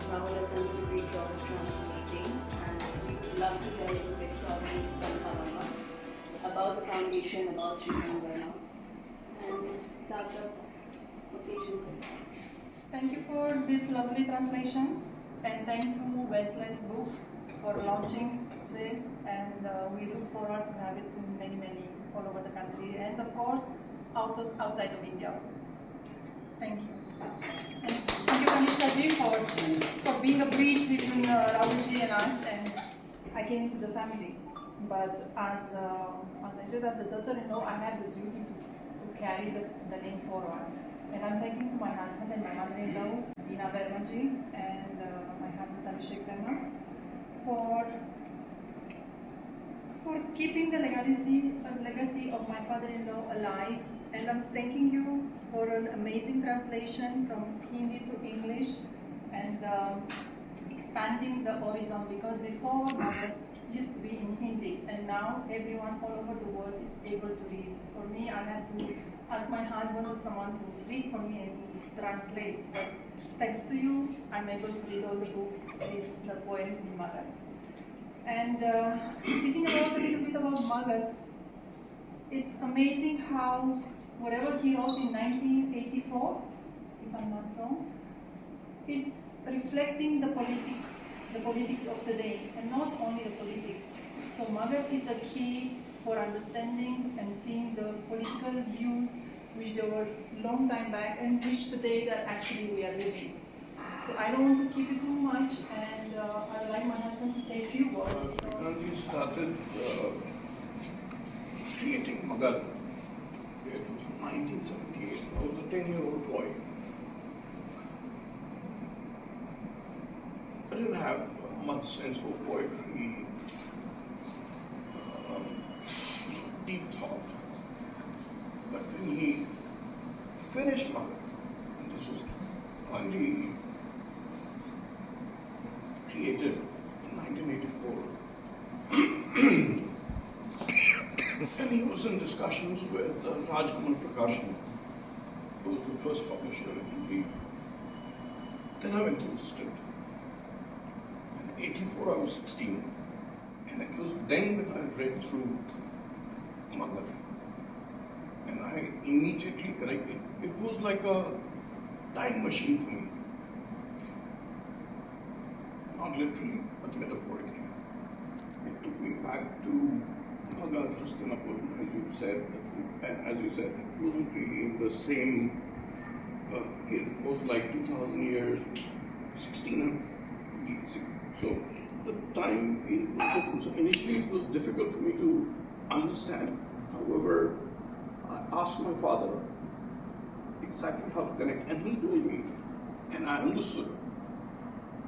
Rahul has done a great job of translating, and we would love to hear a little bit from Shrikant Verma about the foundation, about Shrikant Verma, and start the occasion. Thank you for this lovely translation, and thank to Westland Books for launching this, and we look forward to have it in many all over the country, and of course outside of India also. Thank you. And thank you, Kanishkaji, for being a bridge between Rahulji and us, and I came into the family. But as I said, as a daughter-in-law, I have the duty to carry the name forward. And I'm thanking to my husband and my mother-in-law, Ina Vermaji, and my husband Abhishek Verma, for keeping the legacy of my father-in-law alive. And I'm thanking you for an amazing translation from Hindi to English, and expanding the horizon, because before Magadh used to be in Hindi, and now everyone all over the world is able to read. For me, I had to ask my husband or someone to read for me and to translate. But thanks to you, I'm able to read all the books, at least the poems in Magadh. And speaking about a little bit about Magadh, it's amazing how whatever he wrote in 1984, if I'm not wrong, it's reflecting the politics of today, and not only the politics. So Magadh is a key for understanding and seeing the political views which they were long time back and which today that actually we are living. So I don't want to keep it too much, and I would like my husband to say a few words. Shrikantji started creating Magadh. It was 1978. I was a 10-year-old boy. I didn't have much sense for poetry, deep thought. But when he finished Magadh, and this was finally created in 1984, and he was in discussions with Rajkamal Prakashan, who was the first publisher in Hindi. Then I went through the script. In 84, I was 16, and it was then when I read through Magadh, and I immediately connected. It was like a time machine for me. Not literally, but metaphorically. It took me back to Magadh, Hastinapur, as you said. And as you said, it wasn't really in the same. It was like 2,000 years, 1600. So the time was different. So initially, it was difficult for me to understand. However, I asked my father exactly how to connect, and he told me, and I understood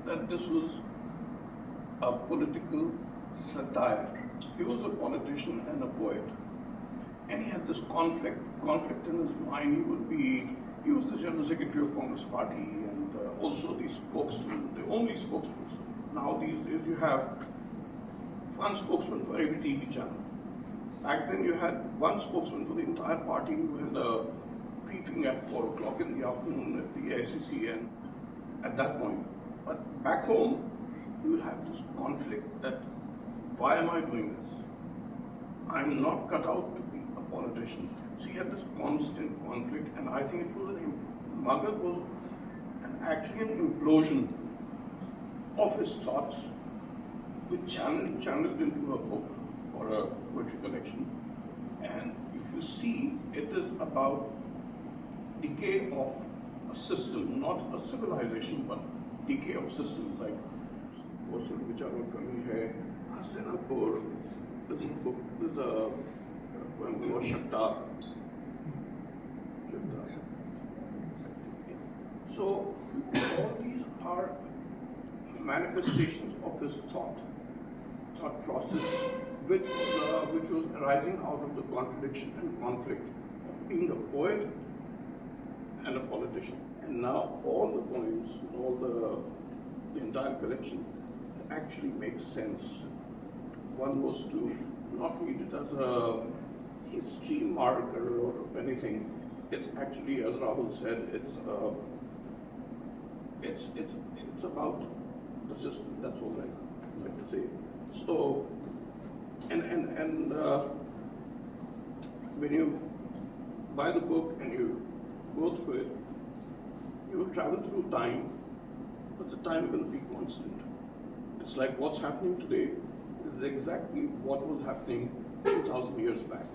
that this was a political satire. He was a politician and a poet, and he had this conflict in his mind. He was the General Secretary of Congress Party, and also the spokesman, the only spokesman. Now these days you have one spokesman for every TV channel. Back then you had one spokesman for the entire party who had a briefing at 4 o'clock in the afternoon at the AICC, and at that point. But back home, you will have this conflict that, why am I doing this? I'm not cut out to be a politician. So you had this constant conflict, and I think it was Magadh was actually an implosion of his thoughts, which channeled into a book or a poetry collection. And if you see, it is about decay of a system, not a civilization, but decay of systems, like Vicharo Kami hai, Hastinapur, there's a book, there's a poem called Shakta. So all these are manifestations of his thought process, which was arising out of the contradiction and conflict of being a poet and a politician. And now all the poems, the entire collection actually makes sense. One was to not read it as a history marker or anything. It's actually, as Rahul said, it's it's about the system. That's all I like to say. So, and when you buy the book and you go through it, you will travel through time, but the time will be constant. It's like what's happening today is exactly what was happening 2,000 years back.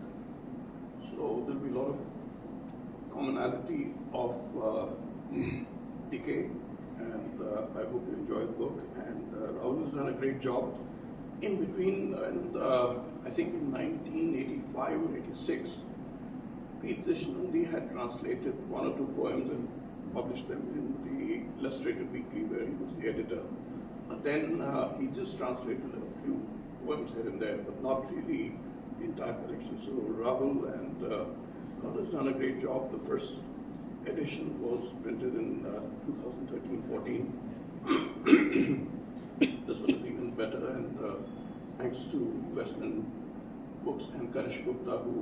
So there'll be a lot of commonality of decay, and I hope you enjoy the book. And Rahul has done a great job. In between, and I think in 1985 or 86, Pete Deshnandi had translated one or two poems and published them in the Illustrated Weekly, where he was the editor. But then he just translated a few poems here and there, but not really the entire collection. So Rahul and Rahul has done a great job. The first edition was printed in 2013-14. This one is even better, and thanks to Westland Books and Kanish Gupta, who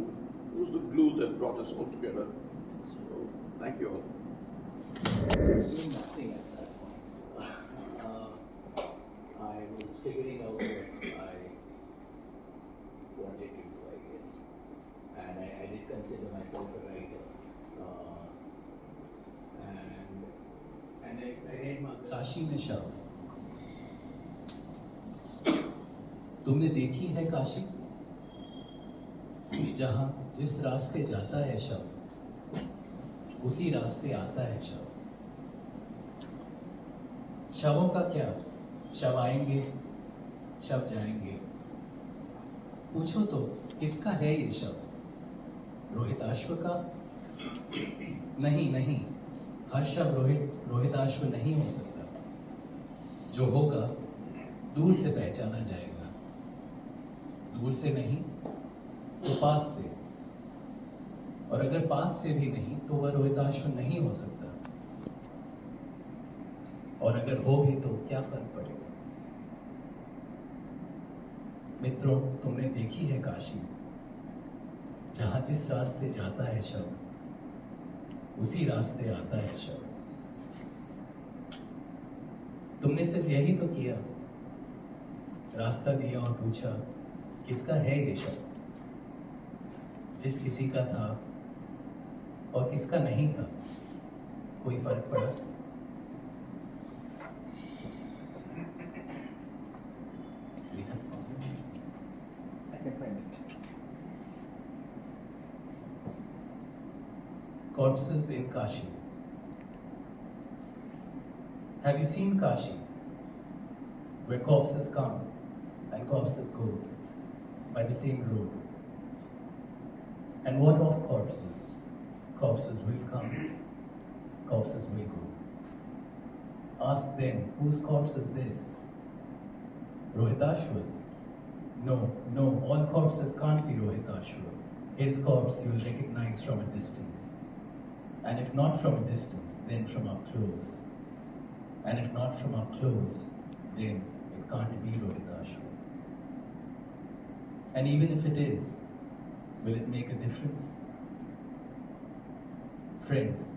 was the glue that brought us all together. So thank you all. Doing nothing at that point. I was figuring out what I wanted to do, I guess, and I did consider myself a writer. And I read Magadh. Kashi में शव। तुमने देखी है काशी, जहां जिस रास्ते जाता है शव उसी रास्ते आता है शव। शवों का क्या, शव आएंगे शव जाएंगे। पूछो तो किसका है ये शव, रोहिताश्व का? नहीं नहीं, हर शव रोहिताश्व नहीं हो सकता। जो होगा दूर से पहचाना जाएगा, दूर से नहीं तो पास से, और अगर पास से भी नहीं तो वह रोहिताश्व नहीं हो सकता। और अगर हो भी तो क्या फर्क पड़ेगा। मित्रों, तुमने देखी है काशी, जहां जिस रास्ते जाता है शव उसी रास्ते आता है शव। तुमने सिर्फ यही तो किया, रास्ता दिया और पूछा किसका है ये शव। जिस किसी का था और किसका नहीं था, कोई फर्क पड़ा? Corpses in Kashi. Have you seen Kashi, where corpses come and corpses go by the same road? And what of corpses? Corpses will come, corpses will go. Ask then, whose corpse is this? Rohitashwa's? No, all corpses can't be Rohitashwa. His corpse you will recognize from a distance. And if not from a distance, then from up close. And if not from up close, then it can't be Rohitashwa. And even if it is, will it make a difference? Friends,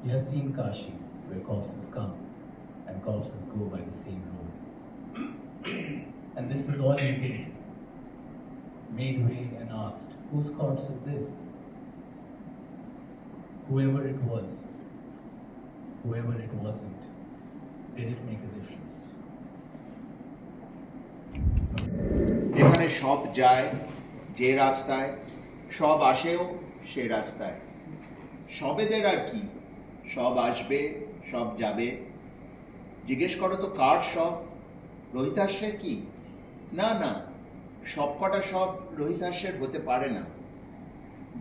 you have seen Kashi, where corpses come and corpses go by the same road. And this is all you did. Made way and asked, whose corpse is this? Whoever it was, whoever it wasn't, did it make a difference? যেখানে সব যায় যে রাস্তায়, সব আসেও সে রাস্তায়। সবেদের আর কি, সব আসবে সব যাবে। জিজ্ঞেস করো তো কার সব, রোহিতাশ্বের কি? না না, সবকটা সব রোহিতাশ্বের হতে পারে না।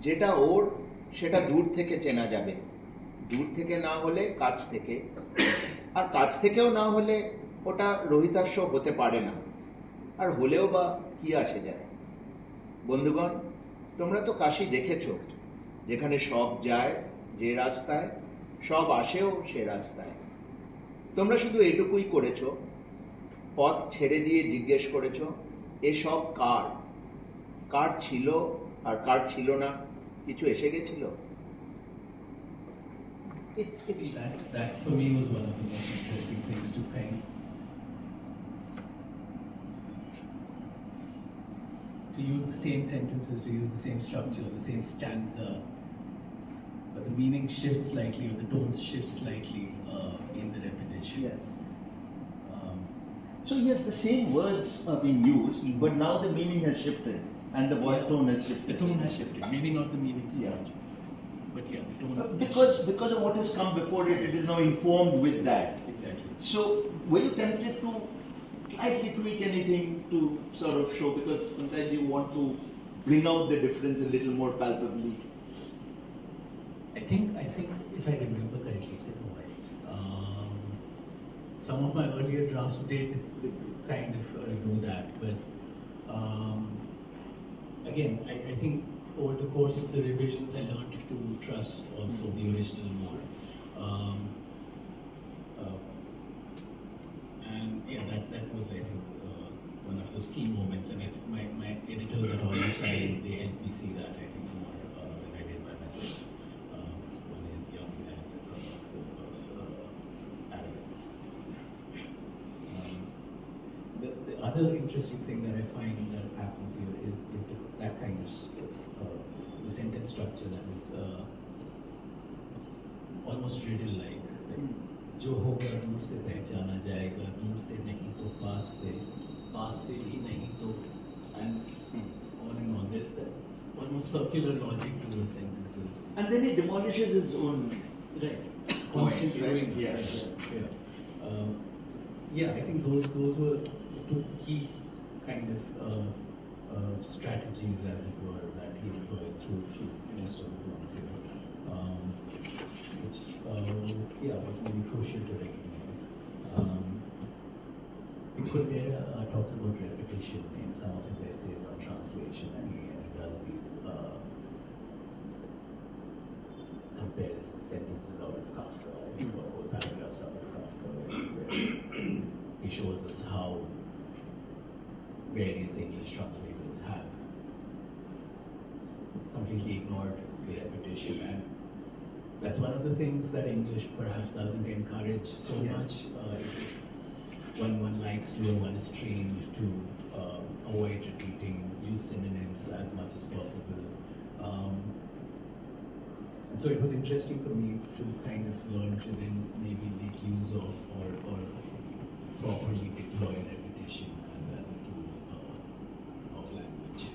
যেটা ওর সেটা দূর থেকে চেনা যাবে, দূর থেকে না হলে কাছ থেকে, আর কাছ থেকেও না হলে ওটা রোহিতাশ্ব হতে পারে না। আর হলেও বা কি আসে যায়। বন্ধুগণ, তোমরা তো কাশী দেখেছ, যেখানে সব যায় যে রাস্তায়, সব আসেও সে রাস্তায়। তোমরা শুধু এটুকুই করেছ, পথ ছেড়ে দিয়ে জিজ্ঞেস করেছ এসব কার, কার ছিল আর কার ছিল না, কিছু এসে গেছিল। it's That for me was one of the most interesting things to use the same sentences, to use the same structure, the same stanza, but the meaning shifts slightly or the tones shift slightly in the repetition. yes. So yes, the same words are being used, but now the meaning has shifted and the voice tone has shifted. The tone has shifted, maybe not the meaning so Yeah. much, but yeah, the tone. has Because shifted. of what has come before it, it is now informed with that. Exactly. So were you tempted to slightly tweak anything to sort of show, because sometimes you want to bring out the difference a little more palpably? I think if I remember correctly, it's been a while. Some of my earlier drafts did kind of do that, but again, I think over the course of the revisions, I learned to trust also the original more. And yeah, that was, I think, one of those key moments, and I think my editors at Almost Right, they helped me see that, I think, more than I did my message. One is young and full of arrogance. The other interesting thing that I find that happens here is that kind of the sentence structure that is almost riddle-like. जो होगा दूर से पहचाना जाएगा, दूर से नहीं तो पास से भी नहीं तो, and on. There's that almost circular logic to those sentences. And then he demolishes his own. Right. It's constantly right? doing that. Yes. Yeah. I think those were the two key kind of strategies, as it were, that he employs through most of the poems. Which was really crucial to recognize. I think Kundera talks about repetition in some of his essays on translation, and he does these compares sentences out of Kafka, I think, or whole paragraphs out of Kafka, where he shows us how various English translators have completely ignored the repetition, and that's one of the things that English perhaps doesn't encourage so much. One likes to, or one is trained to avoid repeating, use synonyms as much as possible. And so it was interesting for me to kind of learn to then maybe make use of or properly deploy repetition as a tool of language.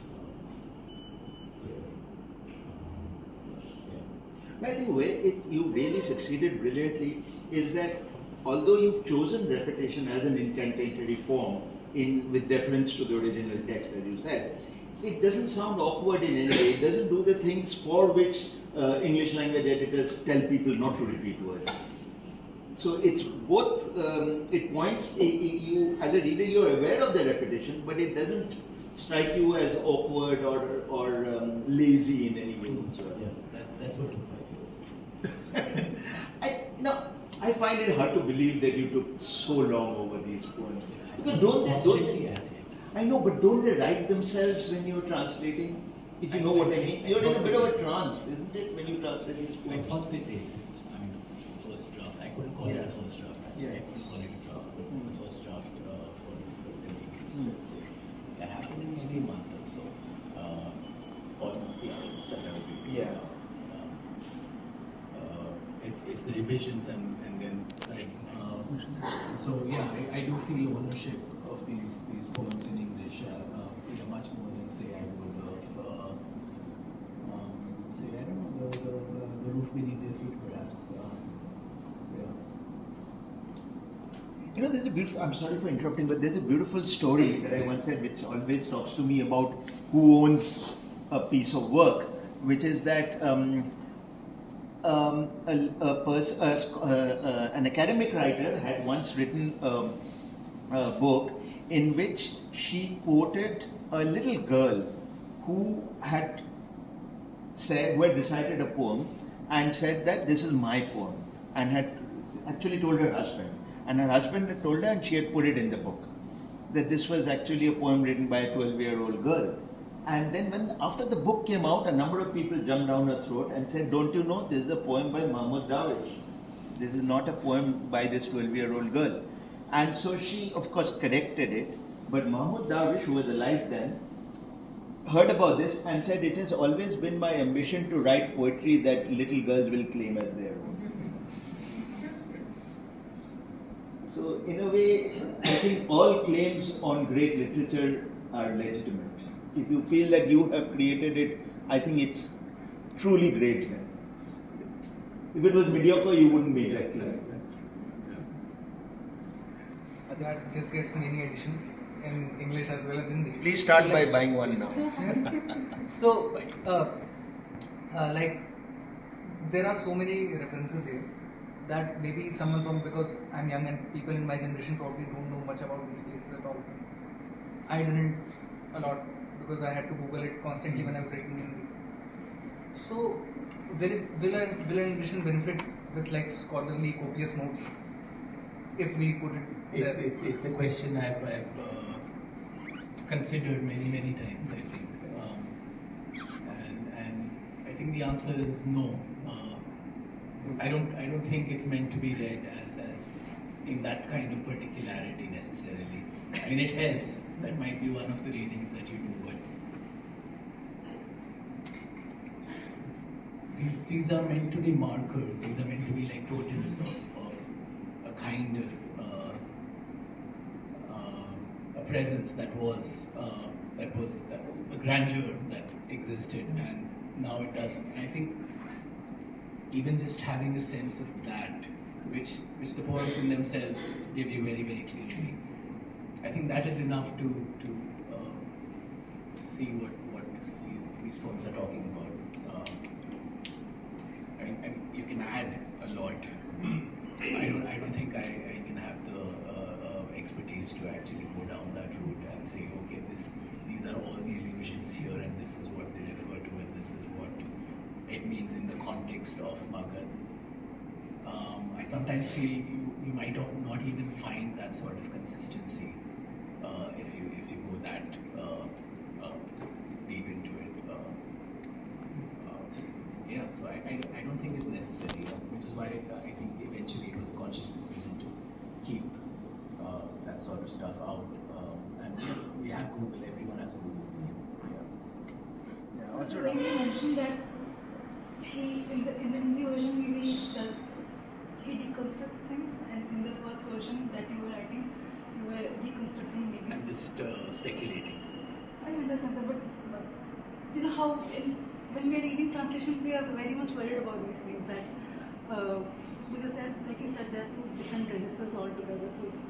I think where you really succeeded brilliantly is that although you've chosen repetition as an incantatory form with deference to the original text, as you said, it doesn't sound awkward in any way. It doesn't do the things for which English language editors tell people not to repeat words. So it's both, it points, you as a reader, you're aware of the repetition, but it doesn't strike you as awkward or lazy in any way. Yeah, that's what took 5 years. I find it hard to believe that you took so long over these poems. Because don't I know, but don't they write themselves when you're translating? If you know what I mean. You're in a bit of a trance, isn't it, when you translate these I poems? thought they did. I mean, first draft. I couldn't call it a first draft. Actually, I couldn't call it a draft, but the first draft for techniques, let's say, that happened in maybe a month or so. Or stuff I was reading. Yeah. It's the revisions and then so yeah, I do feel ownership of these poems in English. Much more than say I would have say I don't know the roof beneath their feet perhaps. There's a beautiful, I'm sorry for interrupting, but there's a beautiful story that I once read which always talks to me about who owns a piece of work, which is that an academic writer had once written a book in which she quoted a little girl who had recited a poem and said that this is my poem, and had actually told her husband. And her husband had told her, and she had put it in the book, that this was actually a poem written by a 12-year-old girl. And then after the book came out, a number of people jumped down her throat and said, don't you know, this is a poem by Mahmud Darwish. This is not a poem by this 12-year-old girl. And so she, of course, corrected it. But Mahmoud Darwish, who was alive then, heard about this and said, it has always been my ambition to write poetry that little girls will claim as their own. So, in a way, I think all claims on great literature are legitimate. If you feel that you have created it, I think it's truly great then. If it was mediocre, you wouldn't make that claim. That just gets many editions in English as well as Hindi. Please start by buying one now. So, like, there are so many references here that maybe someone from, because I'm young and people in my generation probably don't know much about these places at all. I didn't a lot because I had to Google it constantly when I was writing Hindi. So, will an edition benefit with like scholarly copious notes if we put it there? It's a question I've considered many times, I think, and I think the answer is no. I don't think it's meant to be read as in that kind of particularity necessarily. I mean, it helps. That might be one of the readings that you do, but these are meant to be markers. These are meant to be like totems of a kind of a presence that was a grandeur that existed, and now it doesn't. And I think even just having a sense of that, which the poems in themselves give you very clearly, I think that is enough to see what these poems are talking about. And you can add a lot. I don't think I even have the expertise to actually go down that route and say, okay, these are all the illusions here, and this is what they refer to as this is what it means in the context of Magadh. I sometimes feel you might not even find that sort of consistency if you go that deep into it. Yeah, so I don't think it's necessary, which is why I think eventually it was a conscious decision to keep that sort of stuff out. And we have Google, everyone has Google. Yeah. So when you mentioned that he in the Hindi version he deconstructs things, and in the first version that you were writing, you were deconstructing maybe. I'm just speculating. I understand, sir, but you know how when we are reading translations, we are very much worried about these things that because like you said, there are two different registers altogether, so it's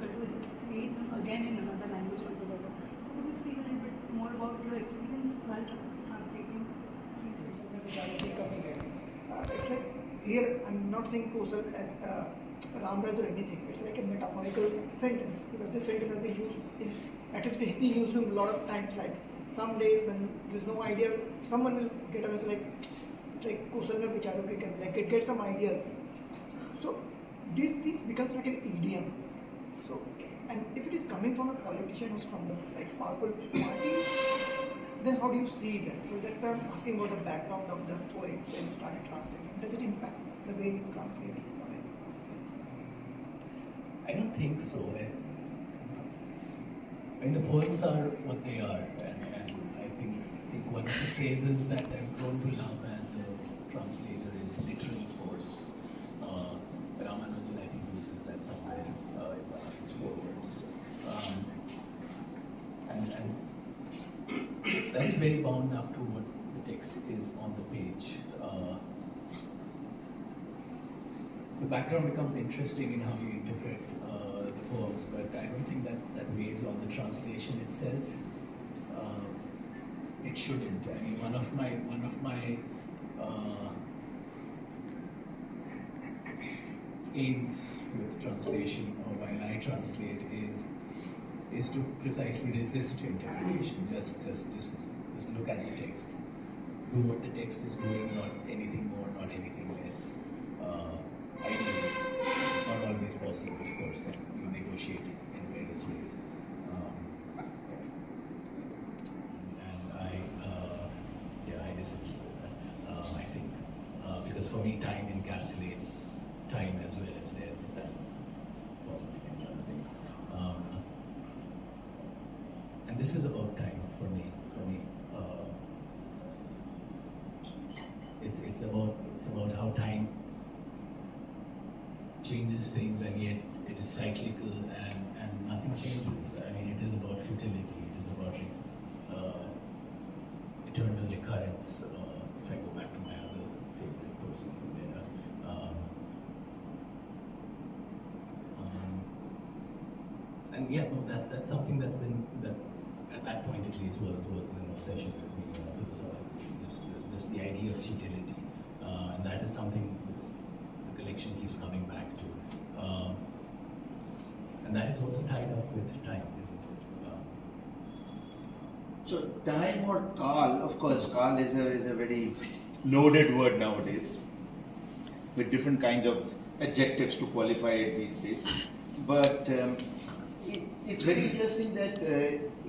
difficult to create them again in another language altogether. So could you speak a little bit more about your experience while translating these things? It's like here I'm not saying Kosal as Ramraj or anything. It's like a metaphorical sentence because this sentence has been used in, at least in Hindi used a lot of times. Like some days when there's no idea, someone will get up and say like Kosal mein bicharo ke kar, like get some ideas. So these things becomes like an idiom. So and if it is coming from a politician who's from the like powerful party, then how do you see that? So that's why I'm asking about the background of the poem when you started translating. Does it impact the way you translate it? I don't think so. I mean, the poems are what they are, and I think one of the phrases that I've grown to love as a translator is literal force. Ramanujan, I think, uses that somewhere in one of his forewords. And that's very bound up to what the text is on the page. The background becomes interesting in how you interpret the poems, but I don't think that weighs on the translation itself. It shouldn't. I mean, one of my aims with translation, or while I translate, is to precisely resist interpretation. Just look at the text. Do what the text is doing, not anything more, not anything less. Ideally, it's not always possible, of course, and you negotiate it in various ways. And I disagree with that. I think because for me, time encapsulates time as well as death and possibly many other things. And this is about time for me. It's about how time changes things, and yet it is cyclical, and nothing changes. I mean, it is about futility. It is about eternal recurrence. If I go back to my other favorite person from there. And yeah, no, that's something that's been, that at that point at least was an obsession with me philosophically. Just the idea of futility, and that is something the collection keeps coming back to, and that is also tied up with time, isn't it? So time or Kal, of course, Kal is a very loaded word nowadays, with different kinds of adjectives to qualify it these days. But it's very interesting that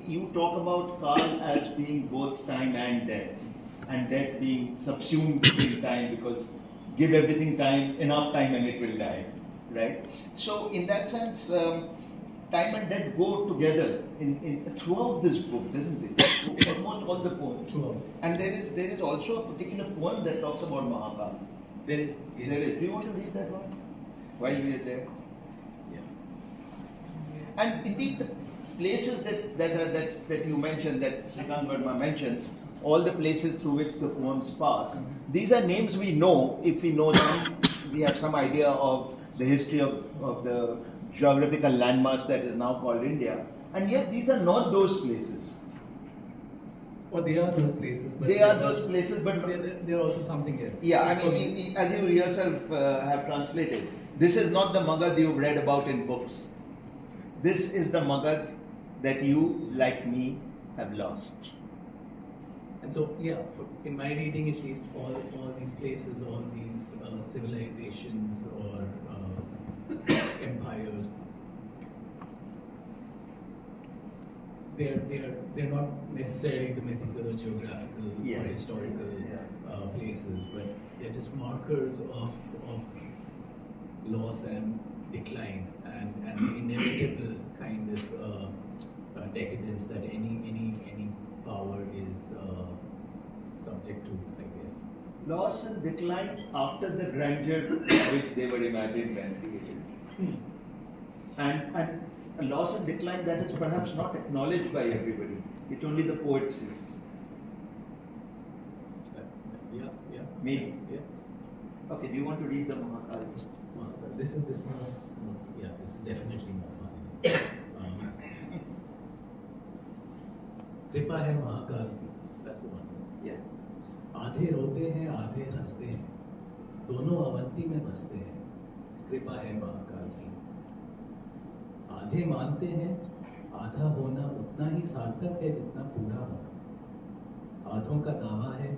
you talk about Kal as being both time and death being subsumed in time, because give everything time, enough time, and it will die, right? So in that sense, time and death go together in throughout this book, doesn't it? Almost all the poems. Throughout. And there is also a particular poem that talks about Magadh. There is. Yes. There is. Do you want to read that one while we are there? Yeah. And indeed, the places that you mentioned, that Shrikant Verma mentions, all the places through which the poems pass, these are names we know. If we know them, we have some idea of the history of the geographical landmass that is now called India. And yet these are not those places. Or they are those places. But they are those places, but they're also something else. Yeah, I mean, as you yourself have translated, this is not the Magadh you've read about in books. This is the Magadh that you, like me, have lost. And so, yeah, in my reading at least, all these places, all these civilizations or empires, they're not necessarily the mythical or geographical or historical places, but they're just markers of loss and decline and the inevitable kind of decadence that any power is subject to, I guess. Loss and decline after the grandeur which they were imagined and created. And a loss and decline that is perhaps not acknowledged by everybody. It only the poet sees. Yeah. Maybe. Yeah. Okay, do you want to read the Mahakal? This is definitely more fun. कृपा है महाकाल की, that's the one. Yeah. आधे रोते हैं आधे हंसते हैं, दोनों अवंती में बसते हैं, कृपा है महाकाल की. आधे मानते हैं आधा होना उतना ही सार्थक है जितना पूरा होना. आधों का दावा है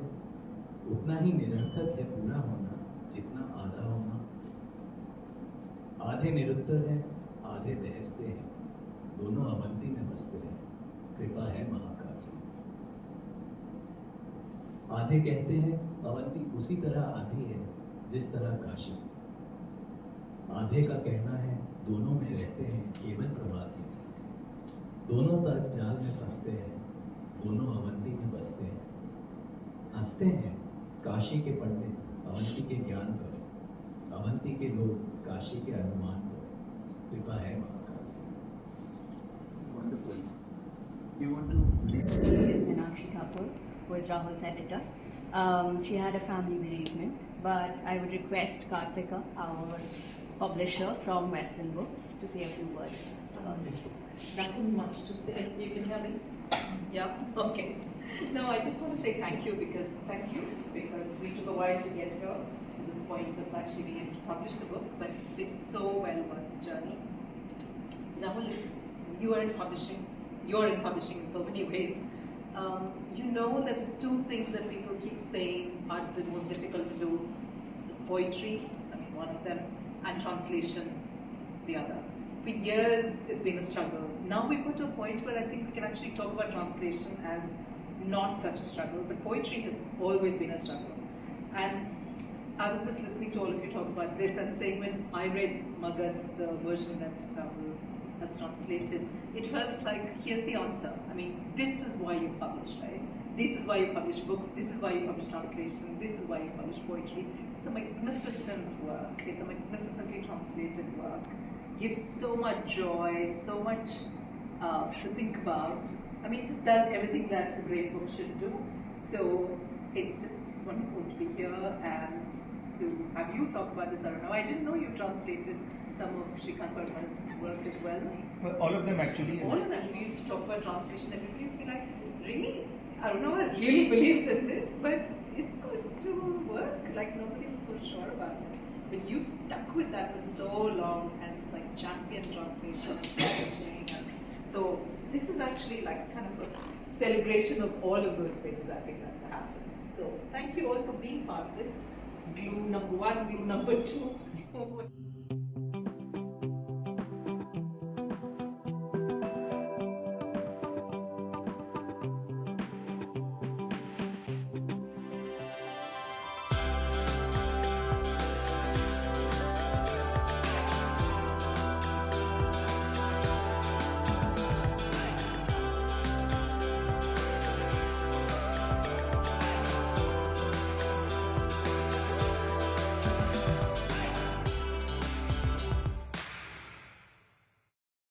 उतना ही निरर्थक है पूरा होना जितना आधा होना. आधे निरुत्तर हैं आधे बहसते हैं, दोनों अवंती में बसते हैं, कृपा है महाकाल की. आधे कहते हैं अवंती उसी तरह आधी है जिस तरह काशी. आधे का कहना है दोनों में रहते हैं केवल प्रवासी. दोनों तर्क जाल में फंसते हैं, दोनों अवंती में बसते हैं. हंसते हैं काशी के पंडित अवंती के ज्ञान पर, अवंती के लोग काशी के अनुमान पर, कृपा है Mahakal. Wonderful. You want to read? Is Meenakshi Thakur, who is Rahul's editor. She had a family bereavement, but I would request Karthika, our publisher from Westland Books, to say a few words about this book. Nothing much to say. You can hear me? Yeah? Okay. No, I just want to say thank you because we took a while to get here to this point of actually being able to publish the book, but it's been so well worth the journey. Rahul, you're in publishing in so many ways. You know that the two things that people keep saying are the most difficult to do is poetry, I mean one of them, and translation, the other. For years, it's been a struggle. Now we've got to a point where I think we can actually talk about translation as not such a struggle, but poetry has always been a struggle. And I was just listening to all of you talk about this and saying when I read Magadh, the version that Rahul has translated, it felt like, here's the answer. I mean, this is why you publish, right? This is why you publish books, this is why you publish translation, this is why you publish poetry. It's a magnificent work. It's a magnificently translated work. Gives so much joy, so much to think about. I mean, it just does everything that a great book should do. So it's just wonderful to be here and to have you talk about this, Arunava. I didn't know you translated some of Shrikant Verma's work as well. Well, all of them actually. All of them. We used to talk about translation. Everybody would be like, really? Arunava really believes in this, but it's going to work. Like, nobody was so sure about this. But you stuck with that for so long and just like championed translation and publishing. And so this is actually like kind of a celebration of all of those things, I think, that happened. So thank you all for being part of this. Glue number one, glue number two.